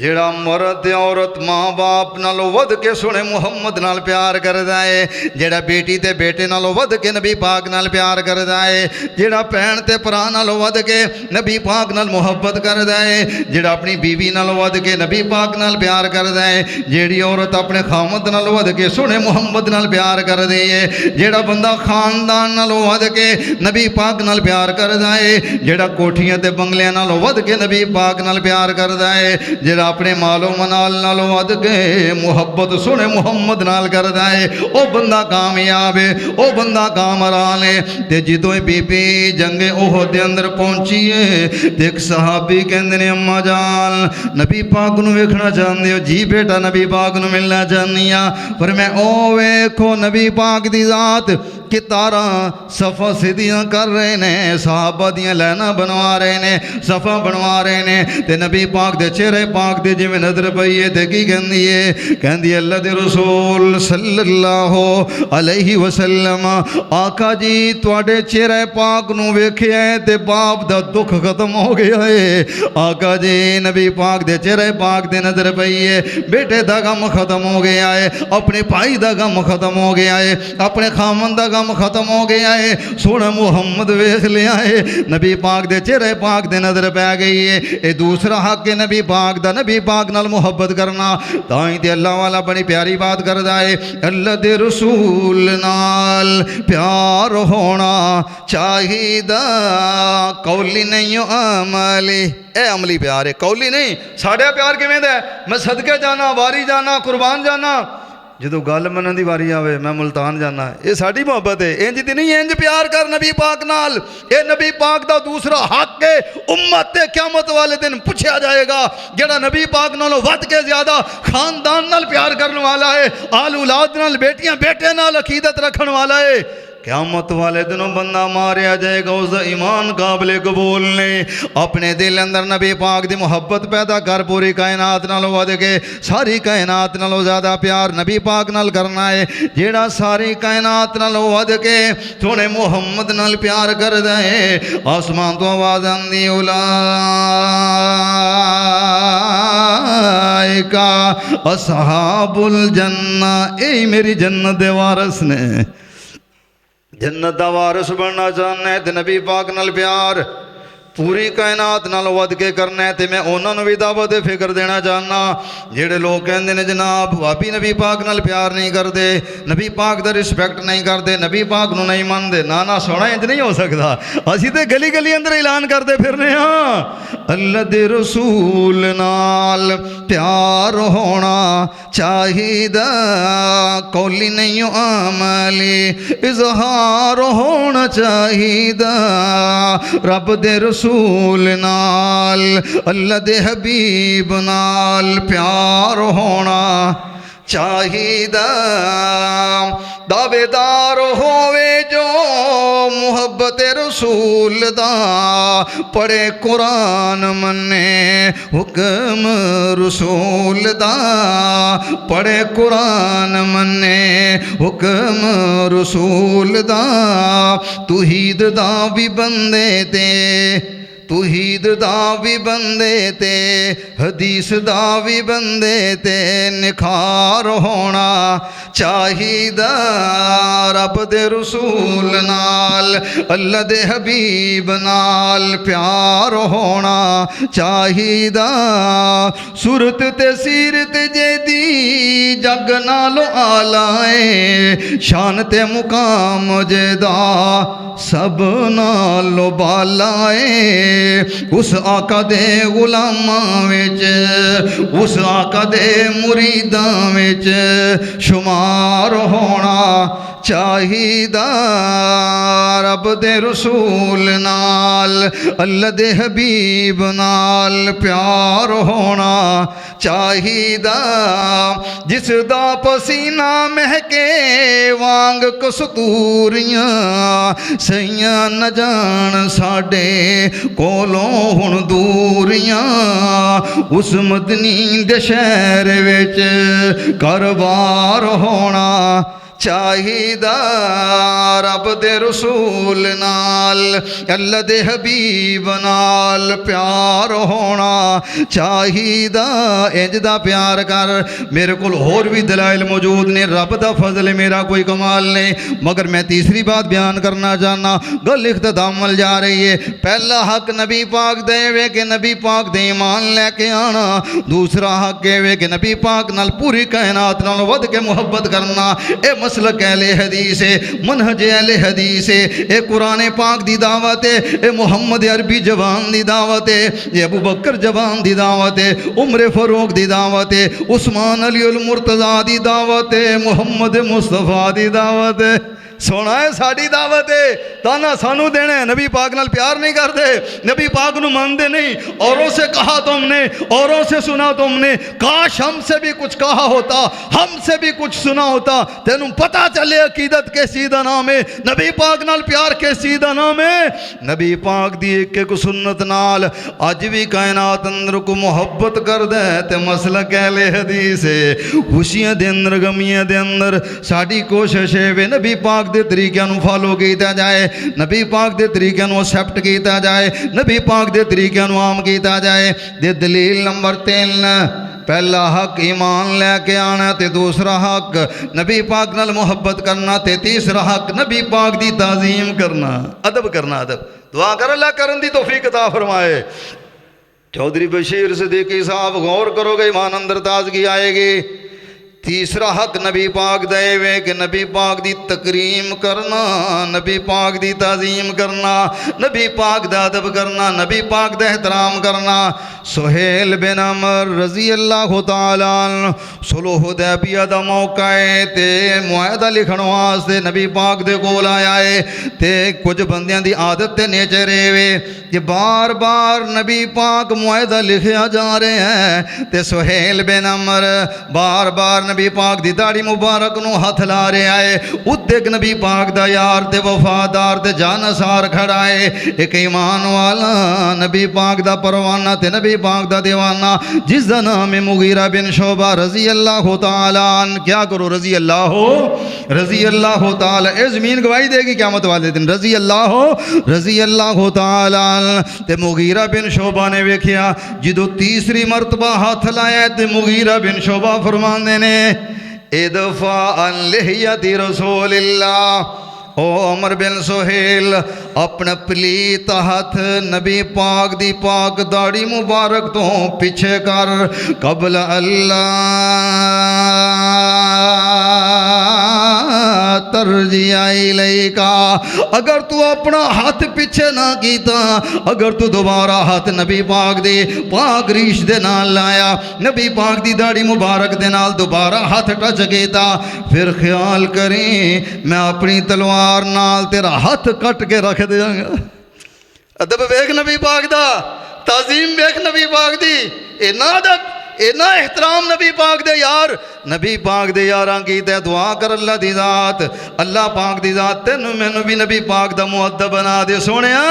جڑا مرد تے عورت ماں باپ نالوں ود کے سونے محمد نال پیار کردا ہے، جڑا بیٹی تے بیٹے نالوں ود کے نبی پاک نال پیار کردا ہے، جڑا بہن تے بھرا نالوں ود کے نبی پاک نال محبت کردا ہے، جڑا اپنی بیوی نالوں ود کے نبی پاک نال پیار کردا ہے، جیڑی عورت اپنے خامد نالوں ود کے سونے محمد نال پیار کردی ہے، جڑا بندہ خاندان نالوں ود کے نبی پاک نال پیار کردا ہے، جڑا کوٹھیاں تے بنگلیاں نالوں ود کے نبی پاک نال پیار کردا ہے، جڑا اپنے مالو منال نالوں ود کے محبت سونے محمد نال کردا ہے، او بندہ کامیاب ہے، او بندہ کامران ہے۔ تے جدوں بی بی جنگ احد دے اندر پہنچی ہے تے ایک صحابی کہندے نے اماں جان نبی پاک نو ویکھنا چاہندے ہو؟ جی بیٹا نبی پاک نو ملنا چاہنی ہاں۔ پر میں او ویکھو نبی پاک دی ذات کہ تارا صفا سیدھیاں کر رہے نے، صحابہ دیاں لائناں بنوا رہے نے، صفا بنوا رہے نے، تے نبی پاک دے چہرے پاک دے جویں نظر پئی ہے تے کی کہندی ہے اللہ دے رسول صلی اللہ علیہ وسلم آقا جی تواڈے چہرے پاک نو ویکھیا ہے تے باپ دا دکھ ختم ہو گیا ہے۔ آقا جی نبی پاک دے چہرے پاک دے نظر پئی ہے، بیٹے دا غم ختم ہو گیا ہے، اپنے بھائی دا غم ختم ہو گیا ہے، اپنے خامن دا غم ختم ہو گیا ہے، سونا محمد ویکھ لیا ہے، نبی پاک دے چہرے پاک دے نظر پہ گئی ہے۔ اے دوسرا حق ہے نبی پاک دا، نبی پاک نال محبت کرنا۔ تائیں تے اللہ والا بڑی پیاری بات کردا ہے، اللہ دے رسول نال پیار ہونا چاہیدا، قولی نہیں عملی۔ اے عملی پیار ہے، قولی نہیں۔ ساڈا پیار کیویں دا ہے؟ میں صدقے جانا، واری جانا، قربان جانا، جدو گل منن دی واری آوے میں ملتان جانا، یہ ساڈی محبت ہے۔ انج دی نہیں، انج پیار کر نبی پاک نال۔ اے نبی پاک دا دوسرا حق ہے، امت تے قیامت والے دن پوچھا جائے گا جڑا نبی پاک نالوں ود کے زیادہ خاندان نال پیار کرنے والا ہے، آل اولاد نال، بیٹیاں بیٹے نال عقیدت رکھن والا ہے، قیامت والے دنوں بندہ ماریا جائے گا، اس دا ایمان قابل قبول نہیں۔ اپنے دل اندر نبی پاک دی محبت پیدا کر، پوری کائنات نالوں ود کے ساری کائنات نالوں زیادہ پیار نبی پاک نال کرنا ہے۔ جیڑا ساری کائنات نالوں ود کے سونے محمد نال پیار کردا ہے، آسمان تو آواز آندی اولائکا اصحاب الجنہ، اے میری جنت دے وارث نے، جنت دا وارث بننا چاہنا ہے تے نبی پاک نال پیار پوری کائنات نال ود کے کرنا ہے۔ تے میں انہاں نوں وی دعوت فکر دینا چاہنا جڑے لوگ کہندے نے جناب بھابی نبی پاک نال پیار نہیں کردے، نبی پاک دا رسپیکٹ نہیں کردے، نبی پاک نوں نہیں مندے۔ نا سونا انج نہیں ہو سکدا، اسی تے گلی گلی اندر اعلان کردے پھرنے ہاں اللہ دے رسول نال پیار ہونا چاہیدا، قولی نہیں عملی اظہار ہونا چاہیدا، رب دے رسول نال اللہ دے حبیب نال پیار ہونا چاہیدا، دعوے دار ہوئے جو محبت رسول دا، پڑھے قرآن منے حکم رسول دا، پڑھے قرآن منے حکم رسول دا، توحید دا بھی بندے تے، توحید دا بھی بندے تے، حدیث دا بھی بندے تے نکھار ہونا چاہیدا، رب دے رسول نال اللہ دے حبیب نال پیار ہونا چاہیدا، صورت تے سیرت جیدی جگ نالو آلائے، شان تے مقام جیدہ سب نالو بالائے، اس آقا دے غلاماں وچ، اس آقا دے مریداں وچ شمار ہونا چاہیدا، رب دے رسول نال اللہ دے حبیب نال پیار ہونا چاہیدا، جس دا پسینہ مہکے وانگ کستوریاں، سیاں نہ جان ساڈے کولوں ہن دوریاں، اس مدنی دے شہر وچ کاروبار ہونا چاہیدہ رب دے رسول نال اللہ دے حبیب نال پیار ہونا چاہیدہ انج دا پیار کر میرے کول اور بھی دلائل موجود نے رب دا فضل میرا کوئی کمال نہیں مگر میں تیسری بات بیان کرنا چاہنا گل اختتام ول جا رہی ہے پہلا حق نبی پاک دے وے کہ نبی پاک دے ایمان لے کے آنا دوسرا حق ہے کہ نبی پاک نال پوری کائنات نال ود کے محبت کرنا اے مسلک اہل حدیث ہے منہج اہل حدیث ہے اے قرآن پاک دی دعوت ہے اے محمد عربی جوان دی دعوت ہے اے ابو بکر جوان دی دعوت ہے عمر فاروق دی دعوت ہے عثمان علی المرتضیٰ دی دعوت ہے محمد مصطفیٰ دی دعوت ہے سونا ہے ساڑی دعوت ہے تانا سانو دینے نبی پاک نال پیار نہیں کرتے نبی پاک نو مانتے نہیں اوروں سے کہا تم نے اوروں سے سنا تم نے کاش ہم سے بھی کچھ کہا ہوتا ہم سے بھی کچھ سنا ہوتا تینوں پتہ چلے عقیدت کے سیدھا نام ہے نبی پاک نال پیار کے سیدھا نام ہے نبی پاک دی ایک ایک سنت نال اج بھی کائنات اندر کو محبت کر دے تے مسلک اہل حدیث ہے خوشیاں دے اندر غمیاں دے اندر ساڈی کوشش ہے وے نبی پاک دے طریقے نو فالو کیتا جائے نبی پاک دے طریقے نو ایکسپٹ کیتا جائے نبی پاک دے طریقے نو عام کیتا جائے دے دلیل نمبر 3 پہلا حق ایمان لے کے آنا تے دوسرا حق نبی پاک نال محبت کرنا تے تیسرا حق نبی پاک دی تعظیم کرنا ادب کرنا ادب دعا کر اللہ کرن دی توفیق عطا فرمائے چودھری بشیر صدیقی صاحب غور کرو گے ایمان اندر تازگی آئے گی تیسرا حق نبی پاک دے وے کہ نبی پاک دی تکریم کرنا نبی پاک دی تعظیم کرنا نبی پاک دا ادب کرنا نبی پاک دا احترام کرنا سہیل بن عمر رضی اللہ تعالیٰ صلح حدیبیہ دا موقع ہے تے معاہدہ لکھن واسطے نبی پاک دے کول آیا ہے تے کچھ بندیاں دی عادت تے نیچے رہے وے کہ بار بار نبی پاک معاہدہ لکھیا جا رہے ہیں تے سہیل بن عمر بار بار نبی پاک دی داڑھی مبارک نو ہاتھ لا رہے آئے ادھک نبی پاک دا یار تے وفادار تے جانسار کھڑا ہے ایک ایمان والا نبی پاک دا پروانہ تے نبی پاک دا دیوانہ جس دا نام مغیرہ بن شعبہ رضی اللہ تعالیٰ کیا کرو رضی اللہ تعالیٰ اے زمین گواہی دے گی قیامت والے دن رضی اللہ تعالیٰ تے مغیرہ بن شعبہ نے ویکھیا جدو تیسری مرتبہ ہاتھ لایا تے مغیرہ بن شعبہ فرمان دینے ادفع عن لحیت رسول اللہ او عمر بن سہیل اپنا پلیت ہاتھ نبی پاک دی پاک داڑھی مبارک تو پیچھے کر قبل اللہ ترجیع الیکا اگر تو اپنا ہاتھ پیچھے نہ کیتا اگر تو دوبارہ ہاتھ نبی پاک دے پاک ریش دے نال لایا نبی پاک دی داڑھی مبارک دے نال دوبارہ ہاتھ ٹچ کیتا پھر خیال کریں میں اپنی تلوار نال تیرا ہاتھ کٹ کے رکھ دیاں گا ادب ویکھ نبی پاک دا تعظیم ویکھ نبی پاک دی اینا ادب اینا احترام نبی پاک دے یار نبی پاک دے یاراں کی تے دعا کر اللہ دی ذات اللہ پاک دی ذات تینوں مینوں بھی نبی پاک دا مؤدب بنا دے سونیا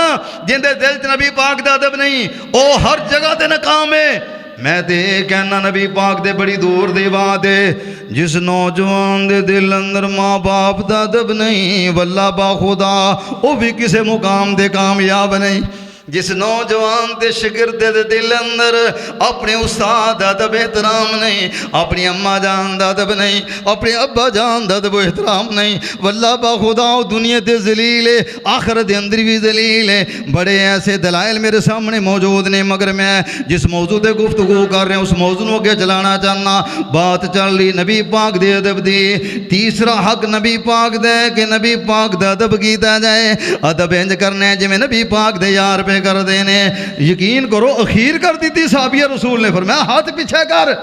جن دے دل تے نبی پاک دا ادب نہیں او ہر جگہ تے ناکام ہے میں تے کہنا نبی پاک دے بڑی دور دی بات ہے جس نوجوان دے دل اندر ماں باپ دا ادب نہیں واللہ با خدا او بھی کسے مقام دے کامیاب نہیں جس نوجوان دے شگرد دے دل اندر اپنے استاد ادب احترام نہیں اپنی اماں جان دا ادب نہیں اپنے ابا جان دا ادب احترام نہیں واللہ با خدا دنیا دے ذلیل ہے آخرت دے اندر بھی ذلیل ہے بڑے ایسے دلائل میرے سامنے موجود نے مگر میں جس موضوع دے گفتگو کر رہے ہیں اس موضوع کو کے چلانا چاہنا بات چل رہی نبی پاک دے ادب دی تیسرا حق نبی پاک دے کہ نبی پاک دا ادب کیتا جائے ادب انج کرنے جی میں نبی پاک دے یار پہ کر دینے یقین کرو اخیر کر دیتی صحابیہ رسول نے فرمایا ہاتھ پیچھے کر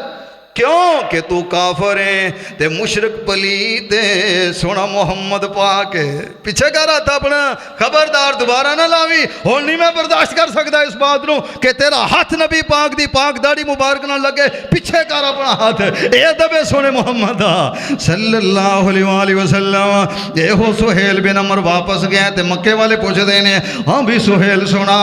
کیوں کہ تو کافر ہے تے مشرک پلیت ہے سونا محمد پاک ہے پیچھے کر رہا تھا اپنا خبردار دوبارہ نہ لاوی ہون نہیں میں برداشت کر سکتا اس بات نو کہ تیرا ہاتھ نبی پاک دی پاک داڑھی مبارک نہ لگے پیچھے کر اپنا ہاتھ اے دبے سونے محمد صلی اللہ علیہ وآلہ وسلم اے ہو سہیل بن عمر واپس گئے تے مکے والے پوچھ دینے ہاں بھی سہیل سونا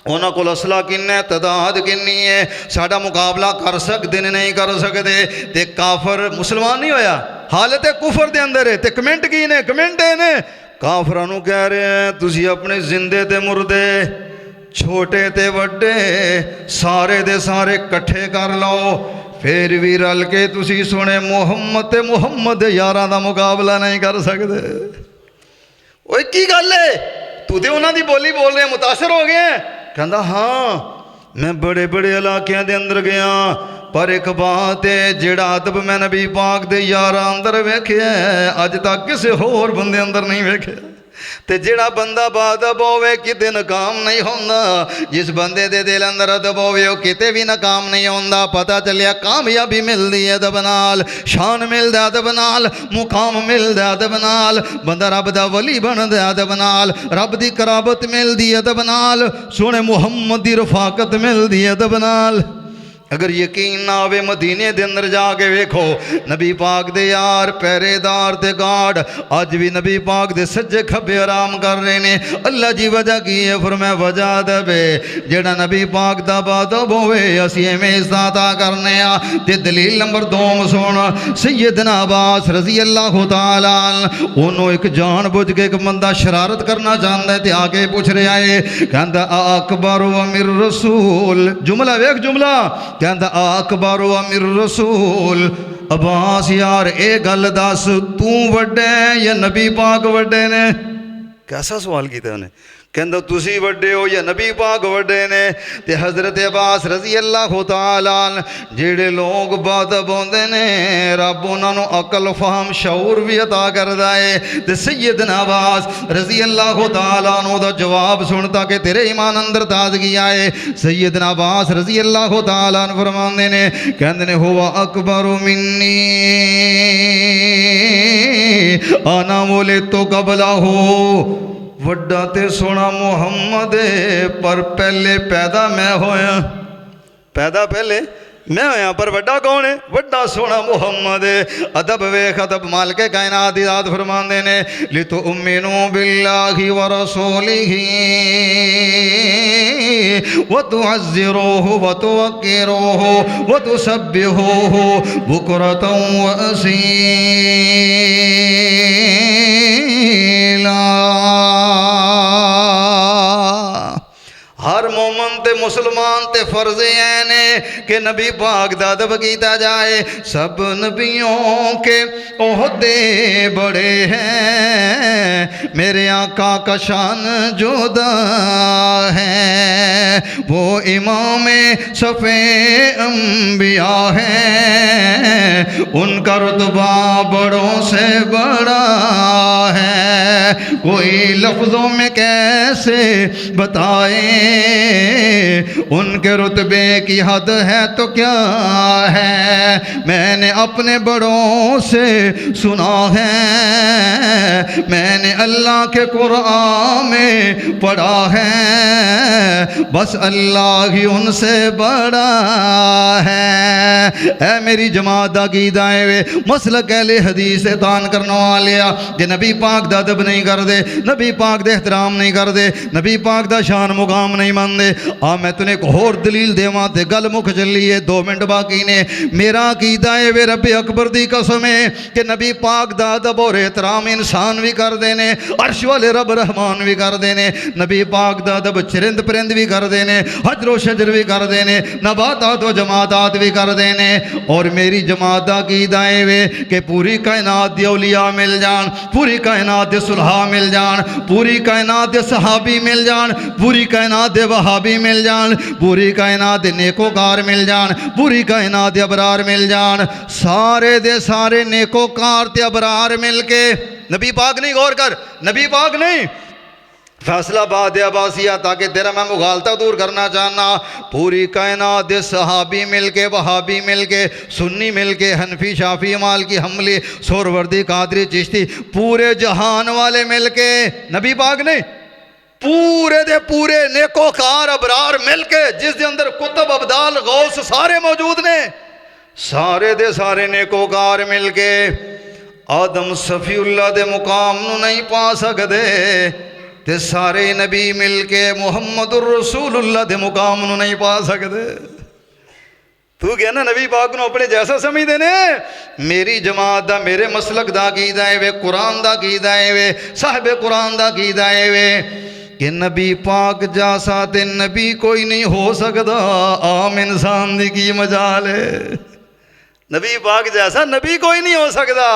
انہاں کو اسلحہ کن ہے تعداد کنی ہے ساڈا مقابلہ کر سکتے نہیں کر سکتے تے کافر مسلمان نہیں ہویا حالت کفر دے اندر ہے تے کمنٹ کی نے کمنٹ نے کافراں نوں کہہ رہے ہیں تسی اپنے زندے تے مردے چھوٹے تے وڈے سارے دے سارے کٹھے کر لو پھر بھی رل کے تسی سنے محمد تے محمد یاراں دا مقابلہ نہیں کر سکدے۔ اوے کی گل ہے تو تے انہاں دی بولی بول رہے ہیں متاثر ہو گئے ہیں؟ کہندا ہاں میں بڑے بڑے علاقیاں دے اندر گیا پر ایک بات ہے جیڑا ادب میں نبی پاک دے یاراں اندر ویکھیا ہے اج تک کسے ہور بندے اندر نہیں ویکھیا۔ تے جیڑا بندہ بادب ہوئے کتے ناکام نہیں ہوندا، جس بندے دے دل اندر ادب ہوئے وہ کتے بھی ناکام نہیں ہوندا۔ پتہ چلیا کامیابی ملدی ہے ادب نال، شان ملدا ادب نال، مقام ملدا ادب نال، بندہ رب دا ولی بندا ادب نال، رب دی قرابت ملدی ادب نال، سونے محمد دی رفاقت ملدی ادب نال۔ اگر یقین نہ آوے مدینے دے اندر جا کے ویکھو نبی پاک دے یار پہرے دار تے گارڈ آج بھی نبی پاک دے سجے کھبے آرام کر رہے نے۔ اللہ جی وجہ کی ہے فرمایا وجہ ادب ہے جیڑا نبی پاک دا بادب ہوئے اسی میں عزت کرنے آ۔ تے دلیل نمبر 2 سونا سیدنا عباس رضی اللہ تعالیٰ انہوں ایک جان بوجھ کے ایک بندہ شرارت کرنا چاہتا ہے تے آگے پوچھ رہے آئے کہندا اکبر و امیر رسول جملہ ویک جملہ کہندا اکبر و امیر رسول عباس یار اے گل دس تو وڈے یا نبی پاک وڈے نے؟ کیسا سوال کیتا انہیں؟ کہندا تسی وڈے ہو یا نبی پاک وڈے نے؟ تے حضرت عباس رضی اللہ تعالیٰ جیڑے لوگ بادب ہوندے نے رب انہاں نوں عقل فہم شعور بھی عطا کردا ہے۔ تے سیدنا عباس رضی اللہ تعالیٰ عنہ دا جواب سنتا کہ تیرے ایمان اندر تازگی آئے۔ سیدنا عباس رضی اللہ تعالیٰ عنہ فرماندے نے کہندے نے ہوا اکبر منی انا ولدت قبلہ وڈا تے سونا محمد پر پہلے پیدا میں ہویا، پیدا پہلے میں ہویا پر وڈا کون ہے؟ وڈا سونا محمد۔ ادب ویکھ ادب مالک کائنات دی ذات فرماندے نے لِتُؤْمِنُوا بِاللَّهِ وَرَسُولِهِ وَتُعَزِّرُوهُ وَتُوَقِّرُوهُ وَتُسَبِّحُوهُ بُكْرَةً وَأَصِيلًا۔ ہر مومن تے مسلمان تے فرض عین ہے کہ نبی پاک دا ادب کیتا جائے۔ سب نبیوں کے عہدے بڑے ہیں میرے آقا کا شان جدا ہے، وہ امام صف انبیاء ہیں ان کا رتبہ بڑوں سے بڑا ہے، کوئی لفظوں میں کیسے بتائیں ان کے رتبے کی حد ہے تو کیا ہے، میں نے اپنے بڑوں سے سنا ہے، میں نے اللہ کے قرآن میں پڑھا ہے، بس اللہ ہی ان سے بڑا ہے۔ اے میری جماعت دا عقیدہ ہے مسلک اہل حدیث سے تان کرنا والیا کہ نبی پاک دا ادب نہیں کر دے، نبی پاک دے احترام نہیں کر دے، نبی پاک دا شان مقام نہیں ماندے۔ میں تنے ایک اور دلیل دیواں تے گل مک چلی ہے، 2 منٹ باقی نے۔ میرا عقیدہ ہے وے رب اکبر دی قسم ہے کہ نبی پاک دا ادب اور احترام انسان بھی کر دینے، عرش والے رب رحمان بھی کر دینے، نبی پاک دا ادب چرند پرند بھی کر دینے، حجر و شجر بھی کر دینے، نباتات و جماعتات بھی کر دینے۔ اور میری جماعت دا عقیدہ ہے وے کہ پوری کائنات دی اولیاء مل جان، پوری کائنات دے صلحاء مل جان، پوری کائنات دے صحابی مل جان، پوری کائنات دے وہابی مل جان، پوری کائنات دے نیکوکار مل جان، پوری کائنات دے ابرار مل جان، سارے دے سارے نیکوکار تے ابرار مل کے نبی پاک نہیں، غور کر نبی پاک نہیں، فیصلہ باد عباسیہ تاکہ تیرا میں مغالطہ دور کرنا چاہنا، پوری کائنات دے صحابی مل کے، وہابی مل کے، سنی مل کے، حنفی شافی مالکی حنبلی سہروردی قادری چشتی، پورے جہان والے مل کے نبی پاک نہیں، پورے دے پورے نیکوکار ابرار مل کے جس دے اندر کتب ابدال غوث سارے موجود نے، سارے دے سارے نیکوکار مل کے آدم صفی اللہ دے مقام نو نہیں پا سکدے تے سارے نبی مل کے محمد الرسول اللہ دے مقام نو نہیں پا سکدے۔ تو کہنا نبی پاک نو اپنے جیسا سمجھتے نے؟ میری جماعت دا، میرے مسلک دا عقیدہ ہے وے، قرآن دا عقیدہ ہے وے، صاحب قرآن دا عقیدہ ہے وے کہ نبی پاک جیسا تے نبی کوئی نہیں ہو سکتا، عام انسان دی کی مجال ہے؟ نبی پاک جیسا نبی کوئی نہیں ہو سکتا،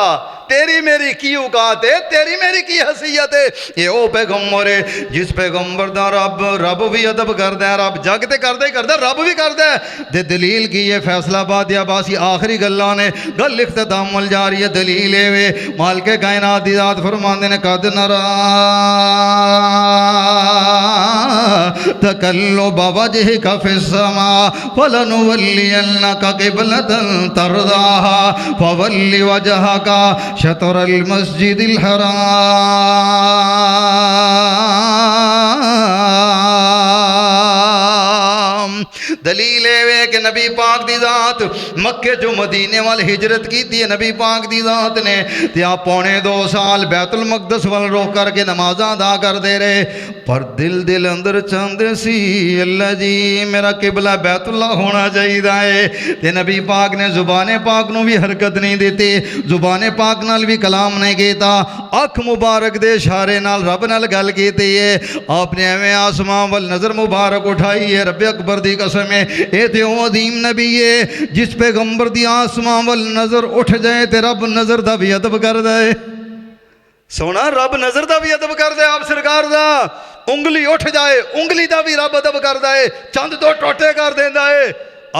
تیری میری کی اوقات ہے، تیری میری کی حیثیت ہے؟ یہ او پیغمبر ہے جس پیغمبر دا رب بھی ادب کردا ہے، رب جگ تے کردا ہی کردا، رب بھی کردا ہے۔ تے دلیل کی ہے فیصلہ آباد عباسی آخری گلاں نے گل اختتام ول جا رہی ہے، دلیل ہے وے مالک کائنات دی ذات فرماندے نے قد نرا تقلب وجهك في السماء فلنولينك قبلة ترضاها فول وجهك شطر المسجد الحرام۔ دلیل ہے کہ نبی پاک دی ذات مکے جو مدینے وال ہجرت کی تھی نبی پاک دی ذات نے، تیا پونے 2 سال بیت المقدس وال روک کر کے نمازاں ادا کر دے رہے، پر دل اندر چاہندے سی اللہ جی میرا قبلہ بیت اللہ ہونا چاہیے تے نبی پاک نے زبان پاک نو بھی حرکت نہیں دیتی، زبان پاک نال بھی کلام نہیں کیتا، اکھ مبارک دے اشارے نال رب نال گل کیتی ہے، آپ نے ایویں آسمان وال نظر مبارک اٹھائی ہے، رب اکبر دی قسم ہے اے تے او عظیم نبی ہے جس پیغمبر دی آسمان وال نظر اٹھ جائے تے رب نظر دا بھی ادب کردا ہے۔ سونا رب نظر دا بھی ادب کردا ہے، آپ سرکار دا انگلی اٹھ جائے انگلی دا بھی رب ادب کردا ہے، چند 2 ٹوٹے کر دیندا ہے،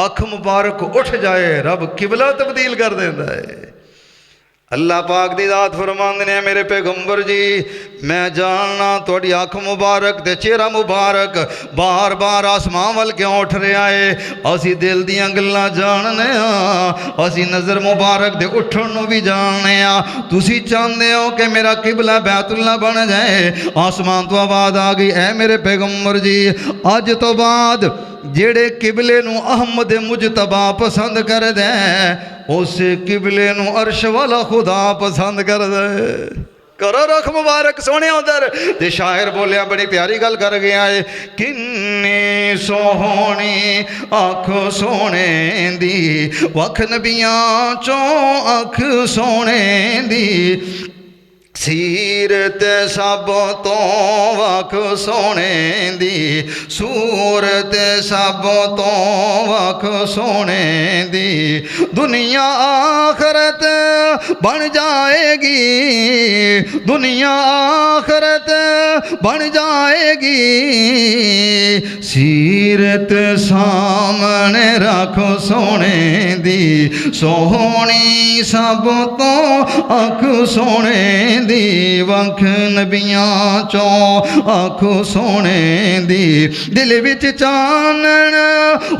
آنکھ مبارک اٹھ جائے رب قبلہ تبدیل کر دیندا ہے۔ اللہ پاک دی ذات فرماندے نے میرے پیغمبر جی میں جاننا تھوڑی آنکھ مبارک تے چہرہ مبارک بار بار آسمان وال کیوں اٹھ رہا ہے، اسی دل دیاں گلاں جاننے ہاں، اسی نظر مبارک دے اٹھن نو بھی جاننے ہاں، تسی چاہندے ہو کہ میرا قبلہ بیت اللہ بن جائے۔ آسمان تو آواز آ گئی اے میرے پیغمبر جی اج تو بعد جیڑے قبلے نو احمد مجتبی پسند کر دے اس قبلے نو عرش والا خدا پسند کر دے۔ کرو رخ مبارک سونے ادھر تے شاعر بولیا بڑی پیاری گل کر گیا ہے، کنی سوہنی اکھ سونے دی وکھ نبیاں چوں اکھ سونے دی، سیرت سب تو وکھ سونے دی، صورت سب تو وکھ سونے دی، دنیا آخرت بن جائے گی، دنیا آخرت بن جائے گی، سیرت سامنے رکھ سونے دی، سونی سب تو اکھ سونے دی، وکھ نبیاں چوں اکھ سونے دی، دل وچ چانن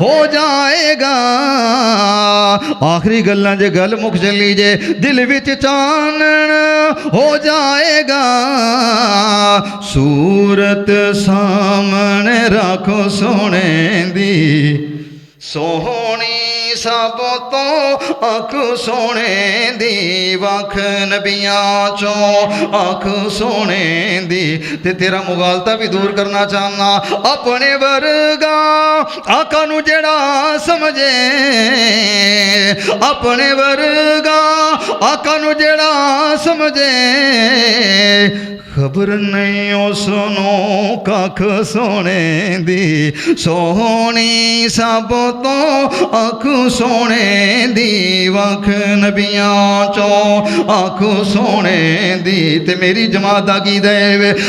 ہو جائے گا، آخری گلاں جے گل مک چلی جے، دل وچ چانن ہو جائے گا، صورت سامنے رکھ سونے دی، سونی سب تو اکھ سونے دی، وکھ نبیاں چوں اکھ سونے دی، تے تیرا مغالطہ بھی دور کرنا چاہنا، اپنے ورگا آقا نو جڑا سمجھے، اپنے ورگا آقا نو جڑا سمجھے، خبر نہیں اس نو ککھ سونے دی، سونی سب تو اکھ سونے دی، وکھ نبیاں چوں اکھ سونے دی، تے میری جماعت دا کی دے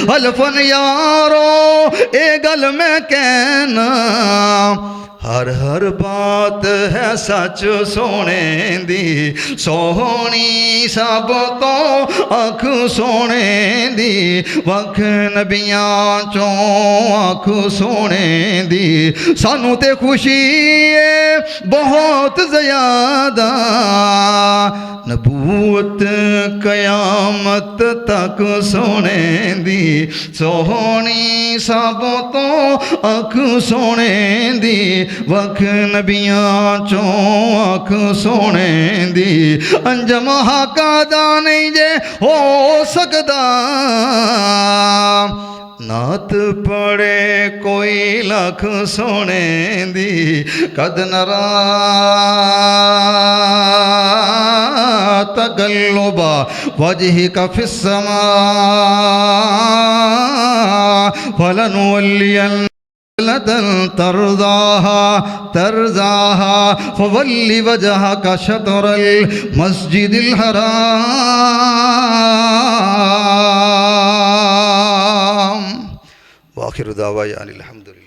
حلفن یارو اے گل میں کہنا، ہر بات ہے سچ سونے دی، سونی سب تو اکھ سونے دی، وکھ نبیاں چوں اکھ سونے دی، سانو تے خوشی ہے بہت زیادہ، نبوت قیامت تک سونے دی، سونی سب تو اکھ سونے دی، وکھ نبیاں چوں اکھ سونے دی، انجم حقا دا نہیں جے ہو سکدا، نعت پڑھے کوئی لکھ سونے دی قد نرا تقلب وجهك في السماء فلنولين ترضاها فول وجهك شطر المسجد الحرام وآخر دعوانا الحمد لله.